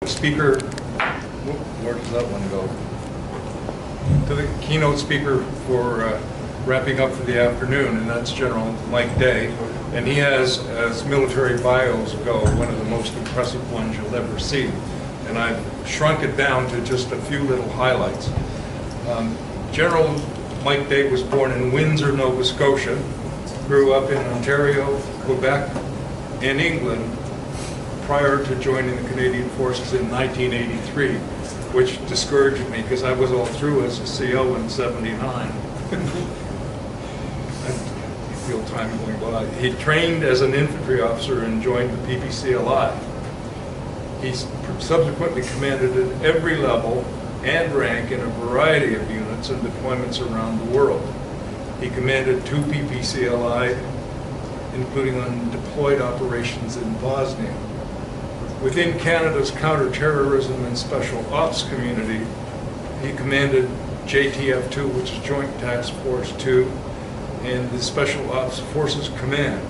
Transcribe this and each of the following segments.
Speaker, where does that one go? To the keynote speaker for wrapping up for the afternoon, and that's General Mike Day. And he has, as military bios go, one of the most impressive ones you'll ever see. And I've shrunk it down to just a few little highlights. General Mike Day was born in Windsor, Nova Scotia, grew up in Ontario, Quebec, and England prior to joining the Canadian Forces in 1983, which discouraged me because I was all through as a CO in '79. I feel time going by. He trained as an infantry officer and joined the PPCLI. He subsequently commanded at every level and rank in a variety of units and deployments around the world. He commanded 2 PPCLI, including on deployed operations in Bosnia. Within Canada's counterterrorism and special ops community, he commanded JTF-2, which is Joint Task Force 2, and the Special Ops Forces Command.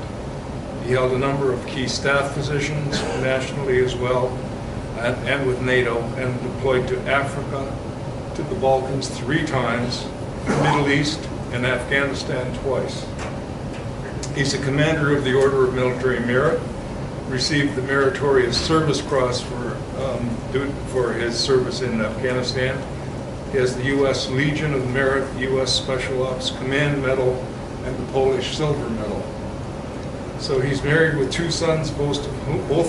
He held a number of key staff positions nationally as well, and with NATO, and deployed to Africa, to the Balkans 3 times, the Middle East, and Afghanistan twice. He's a commander of the Order of Military Merit, received the Meritorious Service Cross for his service in Afghanistan. He has the U.S. Legion of Merit, U.S. Special Ops Command Medal, and the Polish Silver Medal. So he's married with 2 sons, both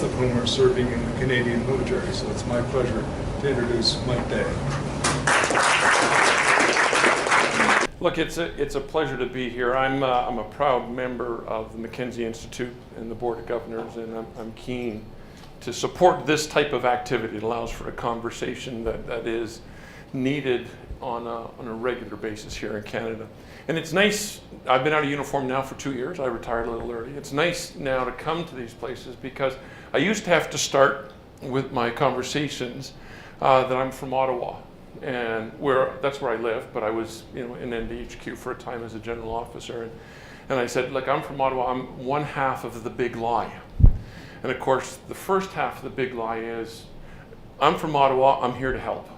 of whom are serving in the Canadian military. So it's my pleasure to introduce Mike Day. Look, it's a pleasure to be here. I'm a proud member of the McKinsey Institute and the Board of Governors, and I'm keen to support this type of activity. It allows for a conversation that is needed on a regular basis here in Canada. And it's nice, I've been out of uniform now for 2 years. I retired a little early. It's nice now to come to these places because I used to have to start with my conversations that I'm from Ottawa. And that's where I live, but I was in NDHQ for a time as a general officer. And I said, look, I'm from Ottawa, I'm one half of the big lie. And of course, the first half of the big lie is, I'm from Ottawa, I'm here to help.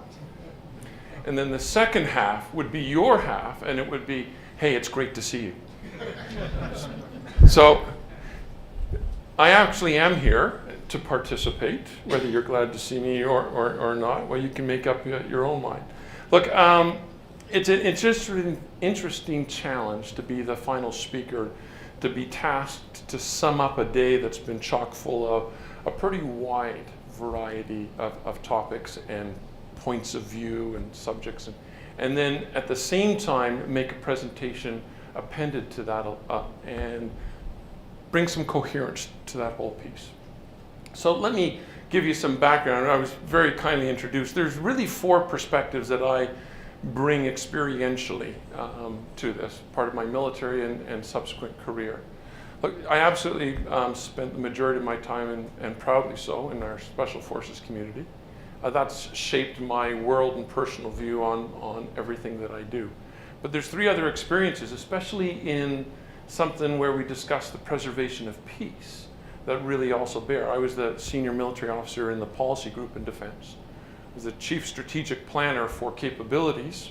And then the second half would be your half, and it would be, hey, it's great to see you. So I actually am here to participate, whether you're glad to see me or not. Well, you can make up your own mind. Look, it's just an interesting challenge to be the final speaker, to be tasked to sum up a day that's been chock full of a pretty wide variety of topics and points of view and subjects, and then at the same time make a presentation appended to that and bring some coherence to that whole piece. So let me give you some background. I was very kindly introduced. There's really 4 perspectives that I bring experientially to this, part of my military and subsequent career. Look, I absolutely spent the majority of my time, and proudly so, in our Special Forces community. That's shaped my world and personal view on everything that I do. But there's 3 other experiences, especially in something where we discuss the preservation of peace, that really also bear. I was the senior military officer in the policy group in defense. I was the chief strategic planner for capabilities,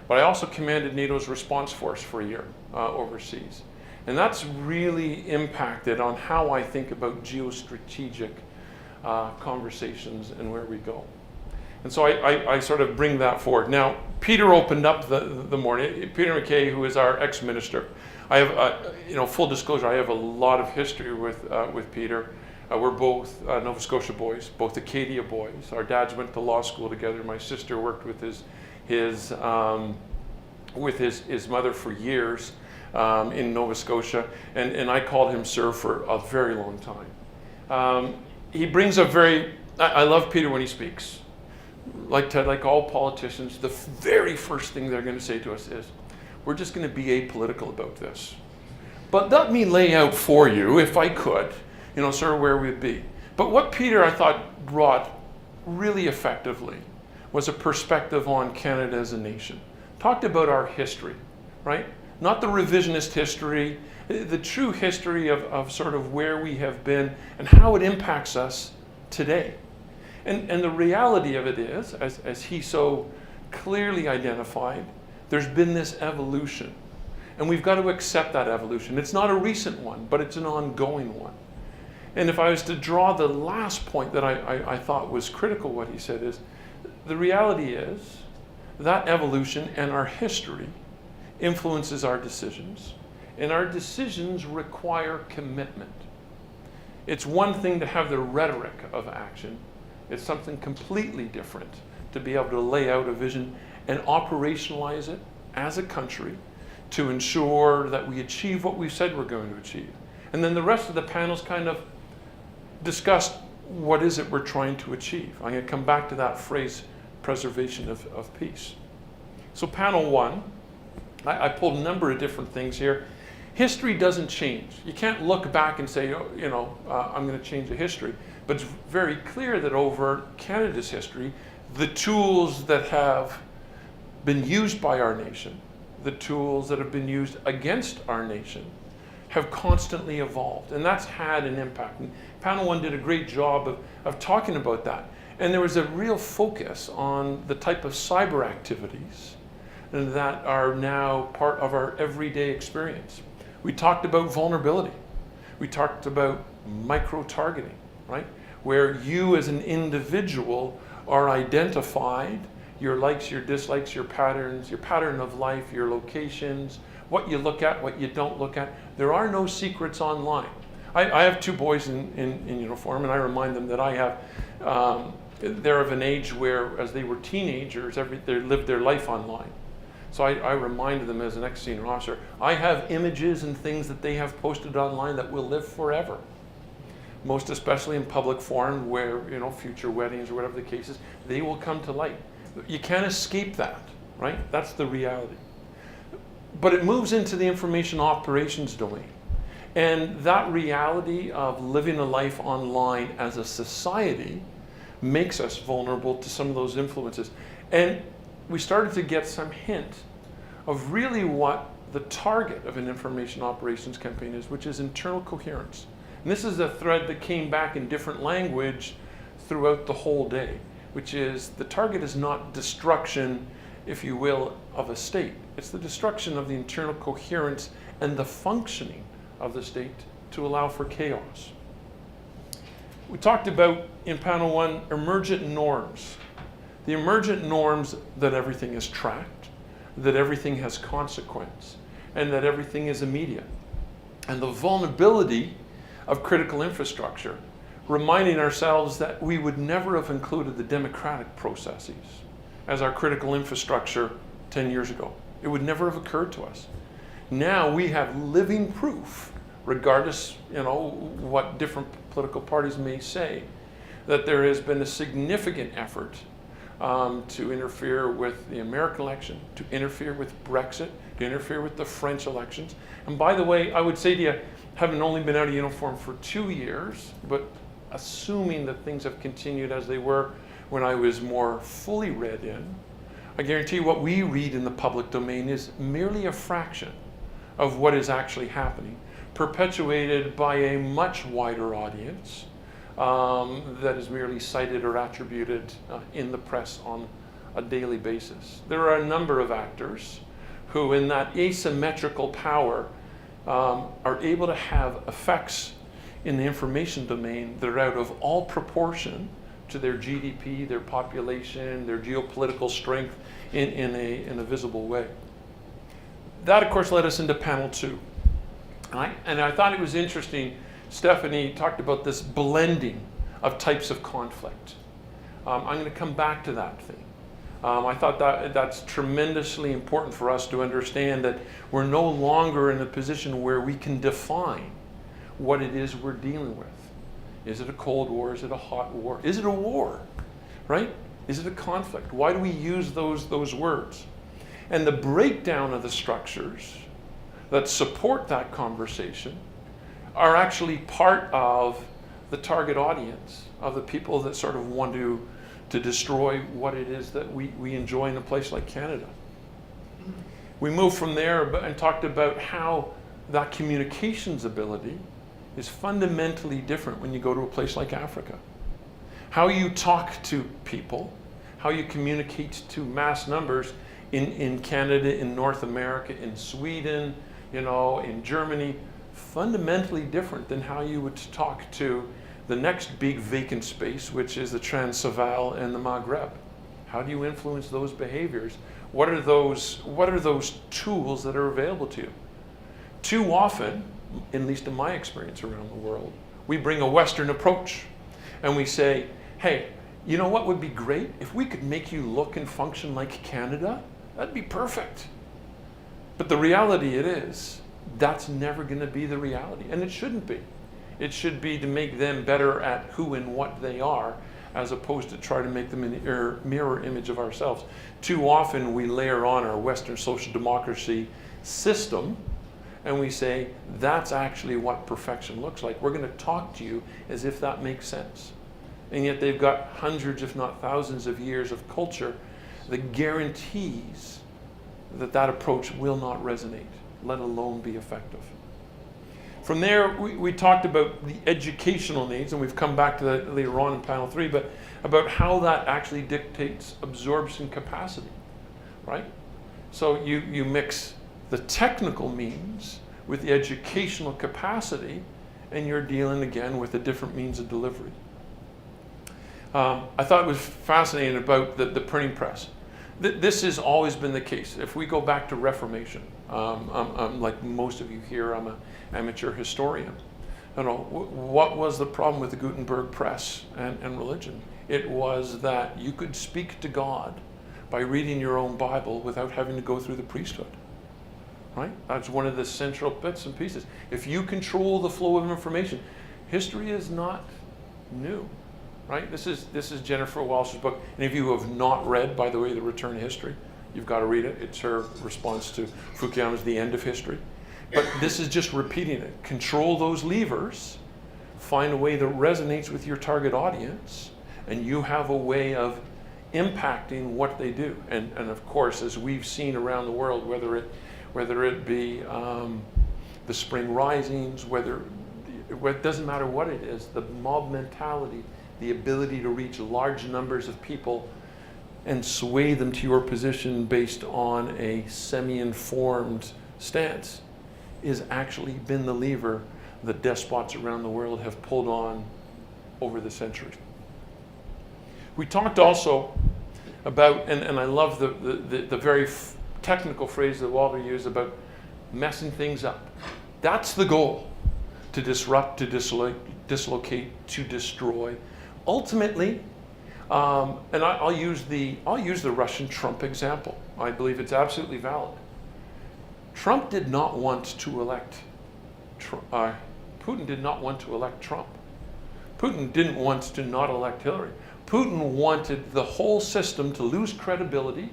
but I also commanded NATO's response force for a year overseas. And that's really impacted on how I think about geostrategic conversations and where we go. And so I sort of bring that forward. Now, Peter opened up the morning. Peter MacKay, who is our ex-minister. I have, full disclosure, I have a lot of history with Peter. We're both Nova Scotia boys, both Acadia boys. Our dads went to law school together. My sister worked with his mother for years in Nova Scotia, and I called him sir for a very long time. He brings I love Peter when he speaks. Like Ted, like all politicians, the very first thing they're going to say to us is, we're just going to be apolitical about this. But let me lay out for you, if I could, sort of where we'd be. But what Peter, I thought, brought really effectively was a perspective on Canada as a nation. Talked about our history, right? Not the revisionist history, the true history of sort of where we have been and how it impacts us today. And the reality of it is, as he so clearly identified, there's been this evolution. And we've got to accept that evolution. It's not a recent one, but it's an ongoing one. And if I was to draw the last point that I thought was critical, what he said is, the reality is that evolution and our history influences our decisions. And our decisions require commitment. It's one thing to have the rhetoric of action. It's something completely different to be able to lay out a vision and operationalize it as a country to ensure that we achieve what we said we're going to achieve. And then the rest of the panels kind of discussed what is it we're trying to achieve. I'm going to come back to that phrase, preservation of peace. So panel one, I pulled a number of different things here. History doesn't change. You can't look back and say, I'm going to change the history. But it's very clear that over Canada's history, the tools that have been used by our nation, the tools that have been used against our nation, have constantly evolved. And that's had an impact. And panel one did a great job of talking about that. And there was a real focus on the type of cyber activities that are now part of our everyday experience. We talked about vulnerability. We talked about micro-targeting, right? Where you as an individual are identified, your likes, your dislikes, your patterns, your pattern of life, your locations, what you look at, what you don't look at. There are no secrets online. I have two boys in uniform, and I remind them that I have, they're of an age where, as they were teenagers, they lived their life online. So I reminded them as an ex-senior officer, I have images and things that they have posted online that will live forever. Most especially in public forum where, future weddings or whatever the case is, they will come to light. You can't escape that, right? That's the reality. But it moves into the information operations domain. And that reality of living a life online as a society makes us vulnerable to some of those influences. And we started to get some hint of really what the target of an information operations campaign is, which is internal coherence. And this is a thread that came back in different language throughout the whole day, which is the target is not destruction, if you will, of a state. It's the destruction of the internal coherence and the functioning of the state to allow for chaos. We talked about, in panel one, emergent norms. The emergent norms that everything is tracked, that everything has consequence, and that everything is immediate. And the vulnerability of critical infrastructure, reminding ourselves that we would never have included the democratic processes as our critical infrastructure 10 years ago. It would never have occurred to us. Now we have living proof, regardless, what different political parties may say, that there has been a significant effort to interfere with the American election, to interfere with Brexit, to interfere with the French elections. And by the way, I would say to you, having only been out of uniform for 2 years, but assuming that things have continued as they were when I was more fully read in, I guarantee you what we read in the public domain is merely a fraction of what is actually happening, perpetuated by a much wider audience that is merely cited or attributed in the press on a daily basis. There are a number of actors who, in that asymmetrical power, are able to have effects in the information domain that are out of all proportion to their GDP, their population, their geopolitical strength in a visible way. That, of course, led us into panel two. And I thought it was interesting, Stephanie talked about this blending of types of conflict. I'm going to come back to that thing. I thought that's tremendously important for us to understand that we're no longer in a position where we can define what it is we're dealing with. Is it a Cold War? Is it a hot war? Is it a war? Right? Is it a conflict? Why do we use those words? And the breakdown of the structures that support that conversation are actually part of the target audience, of the people that sort of want to destroy what it is that we enjoy in a place like Canada. We moved from there and talked about how that communications ability is fundamentally different when you go to a place like Africa. how you talk to people, how you communicate to mass numbers in Canada, in North America, in Sweden, in Germany, fundamentally different than how you would talk to the next big vacant space, which is the Transvaal and the Maghreb. How do you influence those behaviors? What are those tools that are available to you? Too often, at least in my experience around the world, we bring a Western approach and we say, hey, you know what would be great? If we could make you look and function like Canada, that'd be perfect. But the reality is, that's never going to be the reality, and it shouldn't be. It should be to make them better at who and what they are, as opposed to try to make them in the mirror image of ourselves. Too often we layer on our Western social democracy system, and we say, that's actually what perfection looks like. We're going to talk to you as if that makes sense. And yet they've got hundreds, if not thousands of years of culture that guarantees that approach will not resonate, let alone be effective. From there, we talked about the educational needs, and we've come back to that later on in panel 3, but about how that actually dictates absorption capacity, right? So you mix the technical means with the educational capacity, and you're dealing again with a different means of delivery. I thought it was fascinating about the printing press. This has always been the case. If we go back to Reformation, I'm like most of you here, I'm an amateur historian. What was the problem with the Gutenberg press and religion? It was that you could speak to God by reading your own Bible without having to go through the priesthood. Right? That's one of the central bits and pieces. If you control the flow of information, history is not new. Right? This is Jennifer Welsh's book. Any of you who have not read, by the way, The Return to History, you've got to read it. It's her response to Fukuyama's The End of History. But this is just repeating it. Control those levers, find a way that resonates with your target audience, and you have a way of impacting what they do. And of course, as we've seen around the world, whether it be the spring risings, it doesn't matter what it is, the mob mentality, the ability to reach large numbers of people and sway them to your position based on a semi-informed stance is actually been the lever that despots around the world have pulled on over the centuries. We talked also about, and I love the very technical phrase that Walter used about messing things up. That's the goal, to disrupt, to dislocate, to destroy. Ultimately, and I'll use the Russian Trump example. I believe it's absolutely valid. Trump did not want to elect. Putin did not want to elect Trump. Putin didn't want to not elect Hillary. Putin wanted the whole system to lose credibility,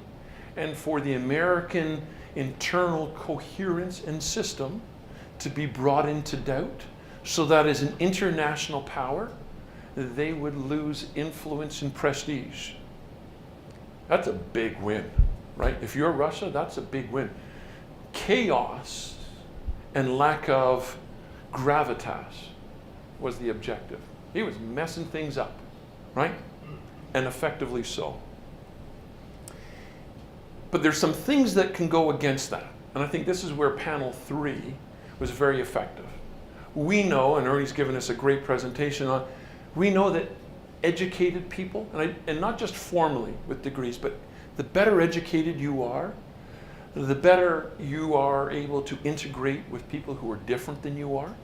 and for the American internal coherence and system to be brought into doubt, so that as an international power, they would lose influence and prestige. That's a big win, right? If you're Russia, that's a big win. Chaos and lack of gravitas was the objective. He was messing things up, right? And effectively so. But there's some things that can go against that. And I think this is where panel 3 was very effective. We know, and Ernie's given us a great presentation on, we know that educated people, and not just formally with degrees, but the better educated you are, the better you are able to integrate with people who are different than you are,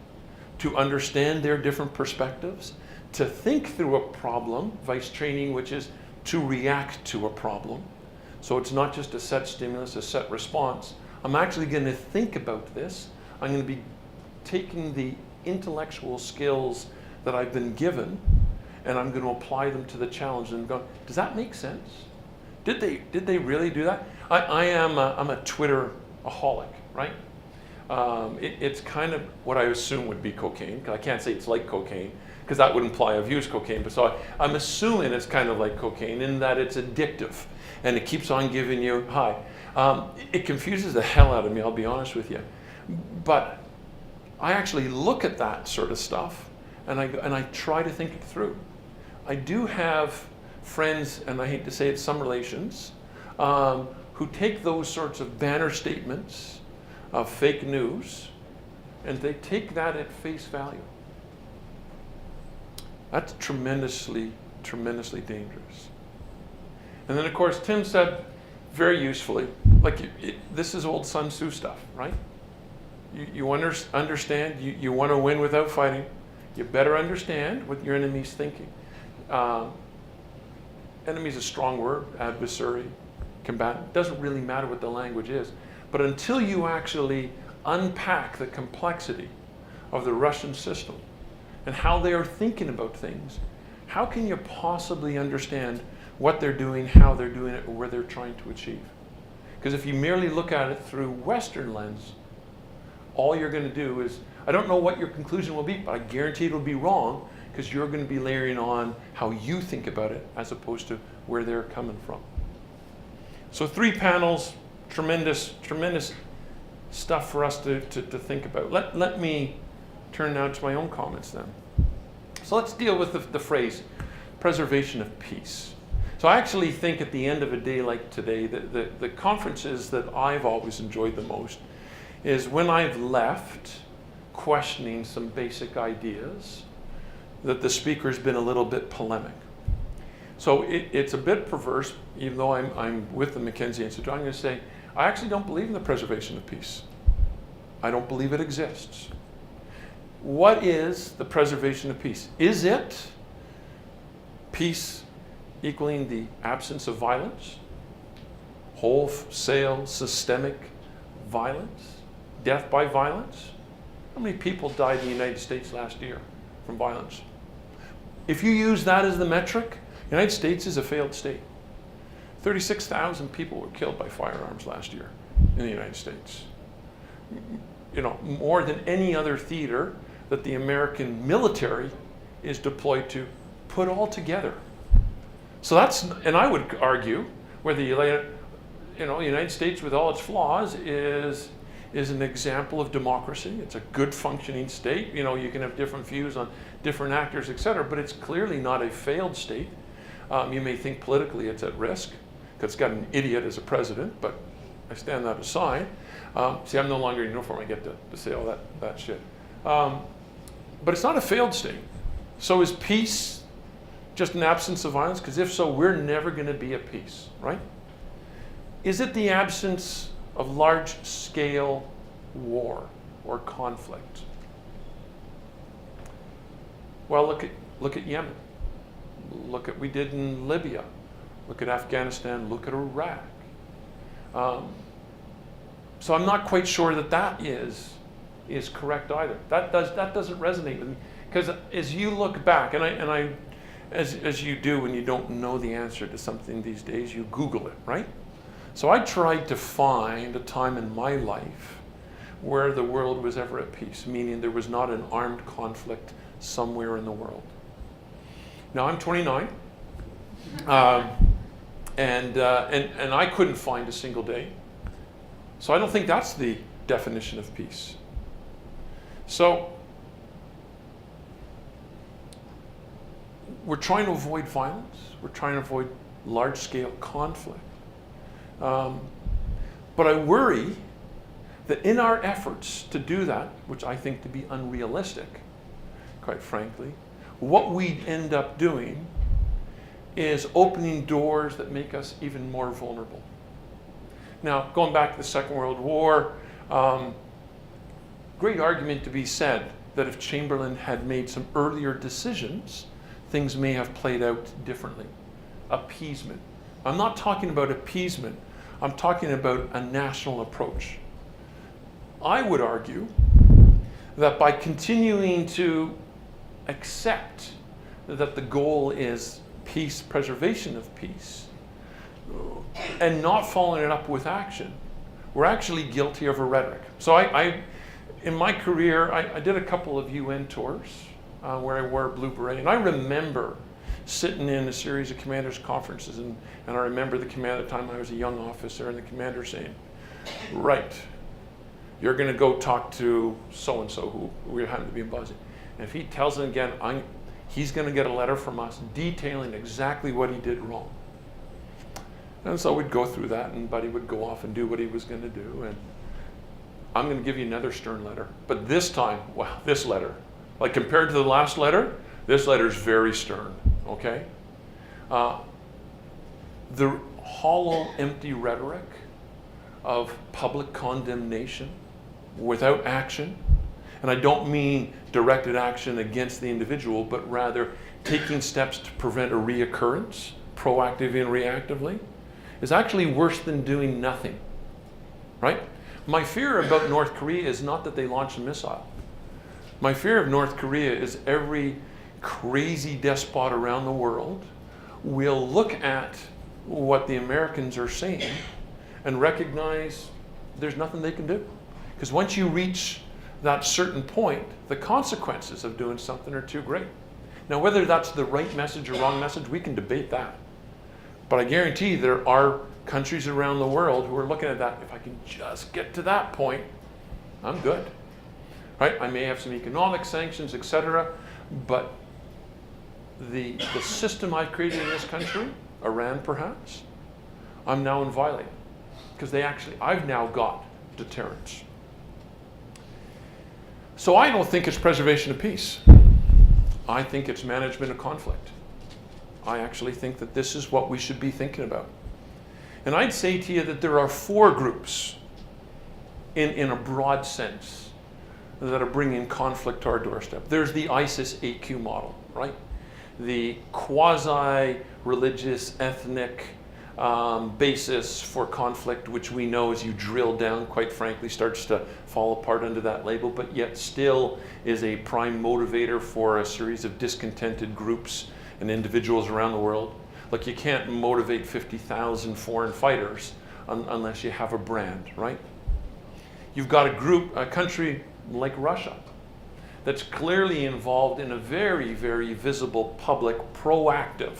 to understand their different perspectives, to think through a problem, vice training, which is to react to a problem. So it's not just a set stimulus, a set response. I'm actually going to think about this. I'm going to be taking the intellectual skills that I've been given, and I'm going to apply them to the challenge and go, does that make sense? Did they really do that? I'm a Twitter-aholic, right? It's kind of what I assume would be cocaine. I can't say it's like cocaine, because that would imply I've used cocaine. But so I'm assuming it's kind of like cocaine in that it's addictive, and it keeps on giving you high. It confuses the hell out of me, I'll be honest with you. But I actually look at that sort of stuff, and I try to think it through. I do have friends, and I hate to say it, some relations, who take those sorts of banner statements of fake news, and they take that at face value. That's tremendously, tremendously dangerous. And then, of course, Tim said very usefully, like, this is old Sun Tzu stuff, right? You understand, you want to win without fighting. You better understand what your enemy's thinking. Enemy's a strong word, adversary, combatant. Doesn't really matter what the language is. But until you actually unpack the complexity of the Russian system and how they are thinking about things, how can you possibly understand what they're doing, how they're doing it, or where they're trying to achieve? Because if you merely look at it through Western lens, all you're going to do is, I don't know what your conclusion will be, but I guarantee it'll be wrong, because you're going to be layering on how you think about it as opposed to where they're coming from. So 3 panels, tremendous, tremendous stuff for us to think about. Let me turn now to my own comments then. So let's deal with the phrase, preservation of peace. So I actually think at the end of a day like today, the conferences that I've always enjoyed the most is when I've left questioning some basic ideas that the speaker's been a little bit polemic. So it's a bit perverse, even though I'm with the Mackenzie Institute. I'm going to say, I actually don't believe in the preservation of peace. I don't believe it exists. What is the preservation of peace? Is it peace equaling the absence of violence? Wholesale, systemic violence? Death by violence? How many people died in the United States last year from violence? If you use that as the metric, the United States is a failed state. 36,000 people were killed by firearms last year in the United States. You know, more than any other theater that the American military is deployed to put all together. So that's, and I would argue, whether you lay it, you know, the United States with all its flaws is an example of democracy. It's a good functioning state. You know, you can have different views on different actors, et cetera, but it's clearly not a failed state. You may think politically it's at risk, because it's got an idiot as a president, but I stand that aside. See, I'm no longer in uniform, I get to say all that shit. But it's not a failed state. So is peace just an absence of violence? Because if so, we're never going to be at peace, right? Is it the absence of large-scale war or conflict? Well, look at Yemen. Look at what we did in Libya. Look at Afghanistan. Look at Iraq. So I'm not quite sure that is correct either. That doesn't resonate with me, because as you look back, as you do when you don't know the answer to something these days, you Google it, right? So I tried to find a time in my life where the world was ever at peace, meaning there was not an armed conflict somewhere in the world. Now I'm 29, and I couldn't find a single day. So I don't think that's the definition of peace. So we're trying to avoid violence. We're trying to avoid large-scale conflict. But I worry that in our efforts to do that, which I think to be unrealistic, quite frankly, what we end up doing is opening doors that make us even more vulnerable. Now, going back to the Second World War, great argument to be said that if Chamberlain had made some earlier decisions, things may have played out differently. Appeasement. I'm not talking about appeasement. I'm talking about a national approach. I would argue that by continuing to accept that the goal is peace, preservation of peace, and not following it up with action, we're actually guilty of a rhetoric. So in my career, I did a couple of UN tours where I wore a blue beret, and I remember sitting in a series of commanders' conferences, and I remember the commander, at the time I was a young officer, and the commander saying, right, you're going to go talk to so-and-so who we happen to be in Bosnia. And if he tells them again, he's going to get a letter from us detailing exactly what he did wrong. And so we'd go through that, and Buddy would go off and do what he was going to do. And I'm going to give you another stern letter. But this time, wow, this letter, like compared to the last letter, this letter is very stern, okay? The hollow, empty rhetoric of public condemnation without action, and I don't mean directed action against the individual, but rather taking steps to prevent a reoccurrence, proactively and reactively, is actually worse than doing nothing, right? My fear about North Korea is not that they launch a missile. My fear of North Korea is every crazy despot around the world will look at what the Americans are saying and recognize there's nothing they can do. Because once you reach that certain point, the consequences of doing something are too great. Now, whether that's the right message or wrong message, we can debate that. But I guarantee there are countries around the world who are looking at that. If I can just get to that point, I'm good. Right? I may have some economic sanctions, etc., but the system I've created in this country, Iran perhaps, I'm now in violating. Because I've now got deterrence. So I don't think it's preservation of peace. I think it's management of conflict. I actually think that this is what we should be thinking about. And I'd say to you that there are 4 groups in a broad sense that are bringing conflict to our doorstep. There's the ISIS AQ model, right? The quasi-religious, ethnic basis for conflict, which we know as you drill down, quite frankly, starts to fall apart under that label, but yet still is a prime motivator for a series of discontented groups and individuals around the world. Look, you can't motivate 50,000 foreign fighters unless you have a brand, right? You've got a country like Russia that's clearly involved in a very, very visible, public, proactive,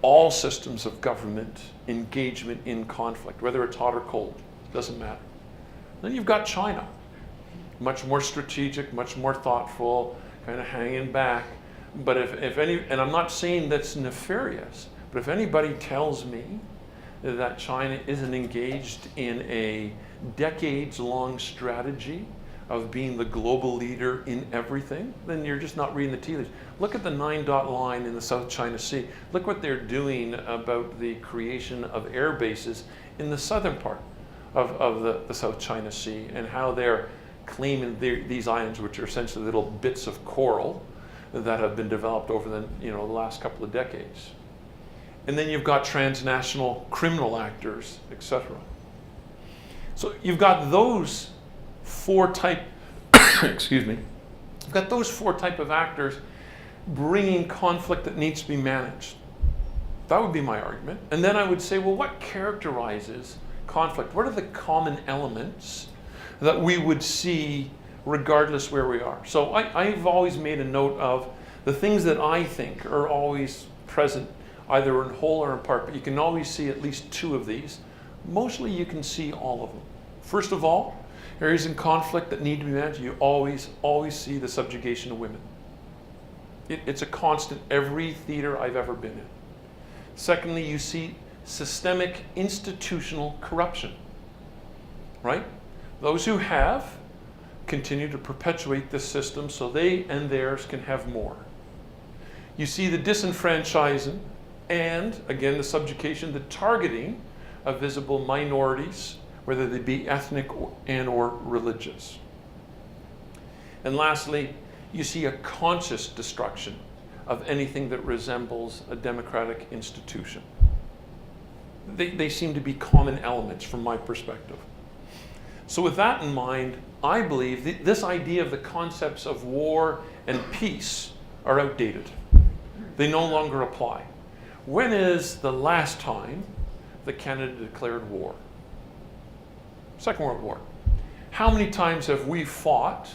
all systems of government engagement in conflict, whether it's hot or cold, doesn't matter. Then you've got China, much more strategic, much more thoughtful, kind of hanging back. But if any, and I'm not saying that's nefarious, but if anybody tells me that China isn't engaged in a decades-long strategy of being the global leader in everything, then you're just not reading the tea leaves. Look at the 9-dot line in the South China Sea. Look what they're doing about the creation of air bases in the southern part of the South China Sea, and how they're claiming these islands, which are essentially little bits of coral that have been developed over the last couple of decades. And then you've got transnational criminal actors, etc. So you've got those 4 type, excuse me, you've got those 4 type of actors bringing conflict that needs to be managed. That would be my argument. And then I would say, well, what characterizes conflict? What are the common elements that we would see regardless where we are? So I've always made a note of the things that I think are always present, either in whole or in part, but you can always see at least 2 of these. Mostly you can see all of them. First of all, areas in conflict that need to be managed, you always see the subjugation of women. It's a constant, every theater I've ever been in. Secondly, you see systemic institutional corruption, right? Those who have continue to perpetuate this system so they and theirs can have more. You see the disenfranchising and, again, the subjugation, the targeting of visible minorities, whether they be ethnic or religious. And lastly, you see a conscious destruction of anything that resembles a democratic institution. They seem to be common elements from my perspective. So with that in mind, I believe this idea of the concepts of war and peace are outdated. They no longer apply. When is the last time that Canada declared war? Second World War. How many times have we fought,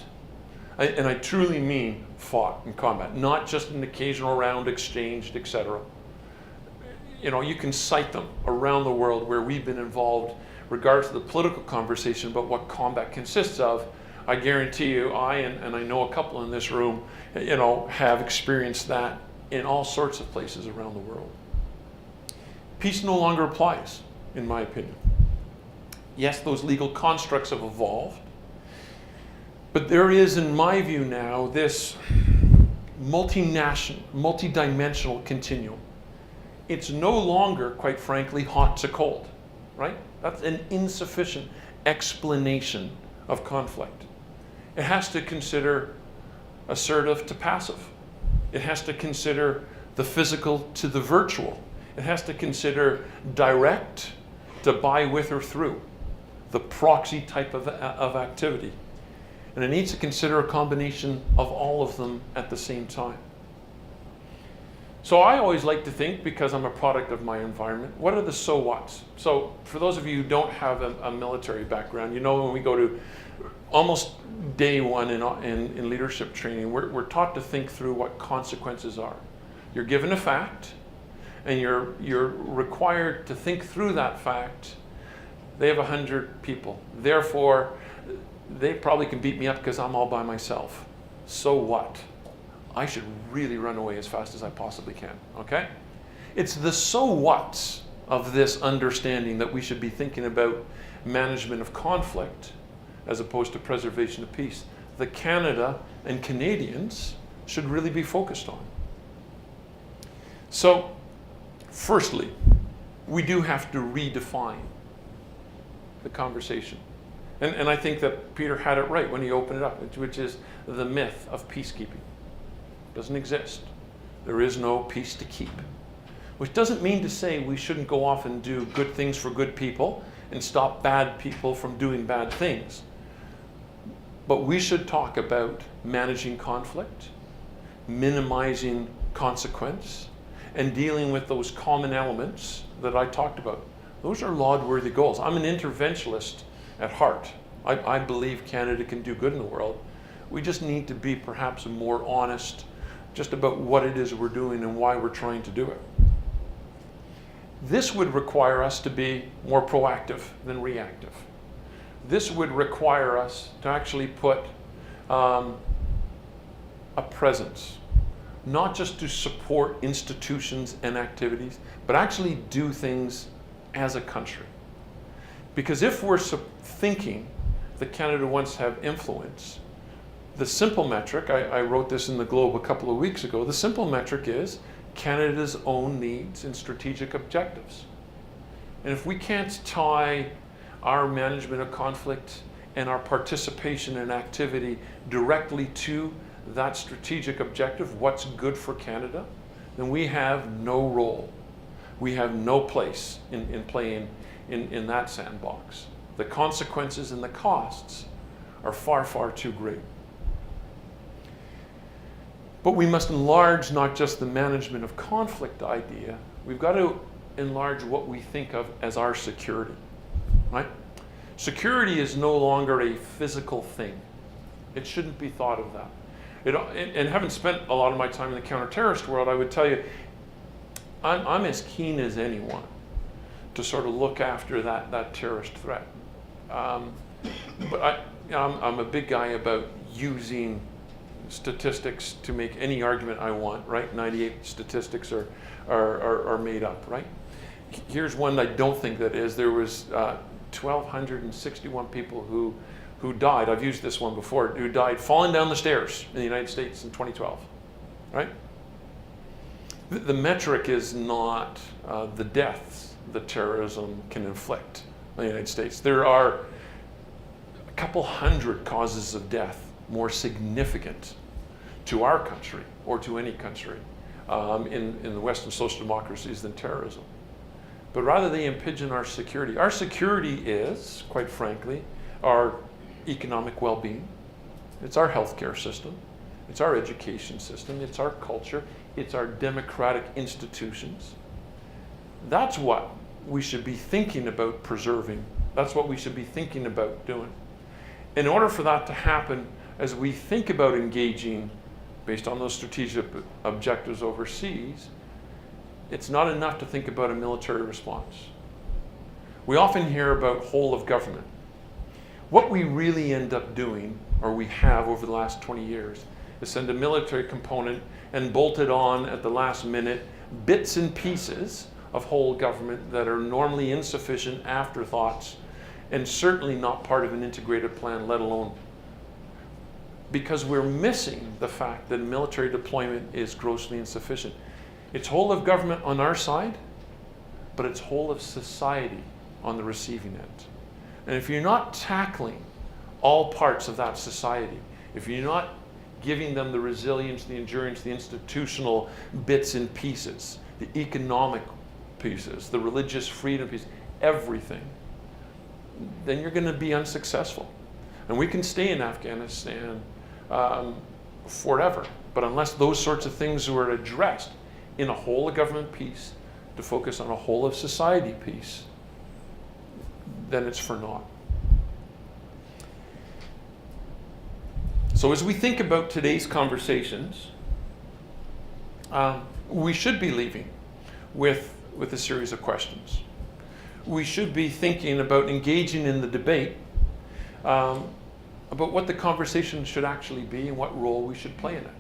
and I truly mean fought in combat, not just an occasional round exchanged, etc. You can cite them around the world where we've been involved, regardless of the political conversation about what combat consists of I guarantee you, and I know a couple in this room, have experienced that in all sorts of places around the world. Peace no longer applies, in my opinion. Yes, those legal constructs have evolved, but there is, in my view now, this multi-dimensional continuum. It's no longer, quite frankly, hot to cold, right? That's an insufficient explanation of conflict. It has to consider assertive to passive. It has to consider the physical to the virtual. It has to consider direct to by, with, or through, the proxy type of activity. And it needs to consider a combination of all of them at the same time. So I always like to think, because I'm a product of my environment, what are the so whats? So for those of you who don't have a military background, when we go to almost day one in leadership training, we're taught to think through what consequences are. You're given a fact, and you're required to think through that fact. They have 100 people. Therefore, they probably can beat me up because I'm all by myself. So what? I should really run away as fast as I possibly can, okay? It's the so whats of this understanding that we should be thinking about management of conflict as opposed to preservation of peace that Canada and Canadians should really be focused on. So, firstly, we do have to redefine the conversation. And I think that Peter had it right when he opened it up, which is the myth of peacekeeping. It doesn't exist. There is no peace to keep. Which doesn't mean to say we shouldn't go off and do good things for good people and stop bad people from doing bad things. But we should talk about managing conflict, minimizing consequence, and dealing with those common elements that I talked about. Those are laud-worthy goals. I'm an interventionist at heart. I believe Canada can do good in the world. We just need to be perhaps more honest just about what it is we're doing and why we're trying to do it. This would require us to be more proactive than reactive. This would require us to actually put a presence, not just to support institutions and activities, but actually do things as a country. Because if we're thinking that Canada wants to have influence, the simple metric, I wrote this in the Globe a couple of weeks ago, the simple metric is Canada's own needs and strategic objectives. And if we can't tie our management of conflict and our participation in activity directly to that strategic objective, what's good for Canada, then we have no role. We have no place in playing in that sandbox. The consequences and the costs are far, far too great. But we must enlarge not just the management of conflict idea, we've got to enlarge what we think of as our security, right? Security is no longer a physical thing. It shouldn't be thought of that. And having spent a lot of my time in the counter-terrorist world, I would tell you, I'm as keen as anyone to sort of look after that terrorist threat. But I'm a big guy about using statistics to make any argument I want, right? 98 statistics are made up, right? Here's one I don't think that is. There was 1,261 people who died, I've used this one before, who died falling down the stairs in the United States in 2012, right? The metric is not the deaths that terrorism can inflict in the United States. There are a couple hundred causes of death more significant to our country or to any country in the Western social democracies than terrorism. But rather they impinge on our security. Our security is, quite frankly, our economic well-being. It's our healthcare system. It's our education system. It's our culture. It's our democratic institutions. That's what we should be thinking about preserving. That's what we should be thinking about doing. In order for that to happen, as we think about engaging based on those strategic objectives overseas, it's not enough to think about a military response. We often hear about whole of government. What we really end up doing, or we have over the last 20 years, is send a military component and bolt it on at the last minute bits and pieces of whole government that are normally insufficient afterthoughts and certainly not part of an integrated plan, let alone, because we're missing the fact that military deployment is grossly insufficient. It's whole of government on our side, but it's whole of society on the receiving end. And if you're not tackling all parts of that society, if you're not giving them the resilience, the endurance, the institutional bits and pieces, the economic pieces, the religious freedom pieces, everything, then you're going to be unsuccessful. And we can stay in Afghanistan forever, but unless those sorts of things were addressed in a whole of government piece to focus on a whole of society piece, then it's for naught. So as we think about today's conversations, we should be leaving with a series of questions. We should be thinking about engaging in the debate about what the conversation should actually be and what role we should play in it.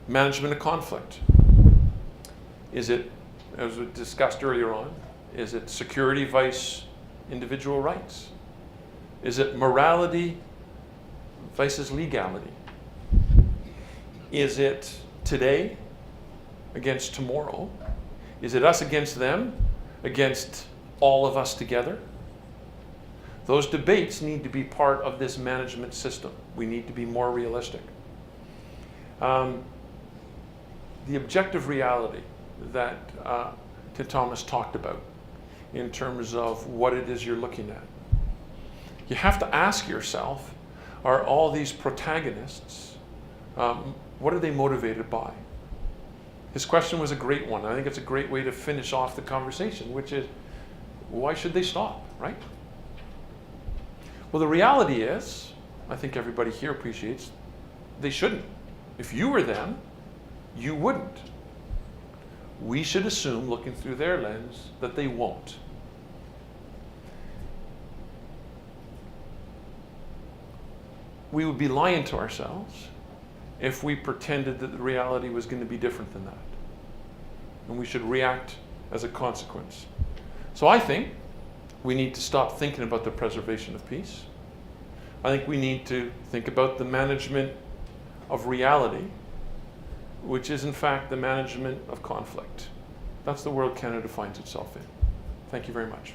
Management of conflict. Is it, as we discussed earlier on, is it security vice individual rights? Is it morality versus legality? Is it today against tomorrow? Is it us against them, against all of us together? Those debates need to be part of this management system. We need to be more realistic. The objective reality that Tim Thomas talked about in terms of what it is you're looking at. You have to ask yourself, are all these protagonists, what are they motivated by? His question was a great one. I think it's a great way to finish off the conversation, which is, why should they stop, right? Well, the reality is, I think everybody here appreciates, they shouldn't. If you were them, you wouldn't. We should assume, looking through their lens, that they won't. We would be lying to ourselves if we pretended that the reality was going to be different than that. And we should react as a consequence. So I think we need to stop thinking about the preservation of peace. I think we need to think about the management of reality, which is in fact the management of conflict. That's the world Canada finds itself in. Thank you very much.